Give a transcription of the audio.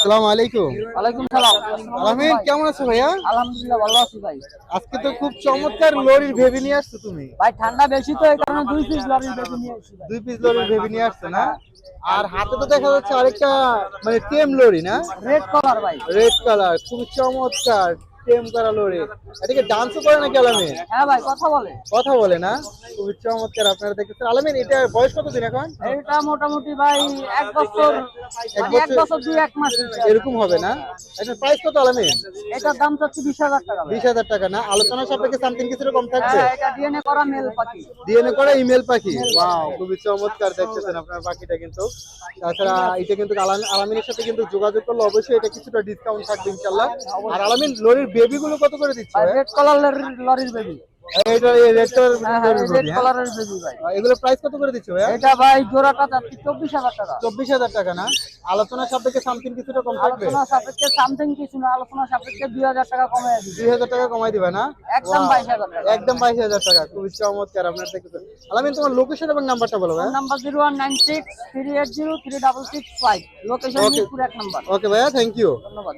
আসসালামু আলাইকুম। ওয়ালাইকুম সালাম। আলামিন কেমন আছো ভাইয়া? আলহামদুলিল্লাহ ভালো আছি ভাই। আজকে তো খুব চমৎকার লরির ভেবি নিয়ে আসছো তুমি। ভাই ঠান্ডা বেশি তো এই কারণে 2 পিস লরির বেবি নিয়ে এসেছি ভাই। 2 পিস লরির ভেবি নিয়ে আসছো না? আর হাতে তো দেখা যাচ্ছে আরেকটা মানে টেম লরি না? রেড কলার ভাই। রেড কালার খুব চমৎকার টেম করা লরি। এটাকে ডান্সও করে নাকি আলামিন? হ্যাঁ ভাই কথা বলে। কথা বলে না? খুবই চমৎকার আপনারা দেখতেছেন। আলামিন এটা বয়স কত দিন এখন? এটা মোটামুটি ভাই 1 বছর এক মানে 1 বছর বছর 2-1 মাস এরকম হবে না? এটার প্রাইস কত আলামিন? এটার দাম চাচ্ছি 20,000 টাকা ভাই। 20,000 টাকা না? আলোচনা সাপেক্ষে সামথিং কিছুটা কম থাকবে? হ্যাঁ এটা ডিএনএ করা মেল পাখি। ডিএনএ করা ইমেল পাখি। ওয়াও খুবই চমৎকার দেখতেছেন আপনার পাখিটা কিন্তু। তাছাড়া এটা কিন্তু আলামিনের সাথে কিন্তু যোগাযোগ করলে অবশ্যই এটা কিছুটা ডিসকাউন্ট থাকবে ইনশাআল্লাহ। আর আলামিন লরির বেবি গুলো কত করে দিচ্ছে? ভাই রেড কলার লরির বেবি। এইটা এই রেড কালার হ্যাঁ হ্যাঁ রেড কলারের বেবি ভাই। এগুলো প্রাইস কত করে দিচ্ছে ভাইয়া? এটা ভাই জোড়াটা চাচ্ছি 24,000 টাকা। 24,000 টাকা না? আলোচনা সাপেক্ষে সামথিং কিছুটা কম থাকবে? আলোচনা সাপেক্ষে সামথিং কিছু না, আলোচনা সাপেক্ষে 2,000 টাকা কমে দিবি। 2,000 টাকা কমাই দিবা না? একদম 22,000 টাকা। একদম 22,000 টাকা। খুবই চমৎকার আপনার দেখতেছেন। আলামিন তোমার লোকেশন এবং নাম্বারটা বলো ভাই। Number 0196 380 3665। Location Mirpur 1 number. Okay ভাইয়া থ্যাংক ইউ। ধন্যবাদ।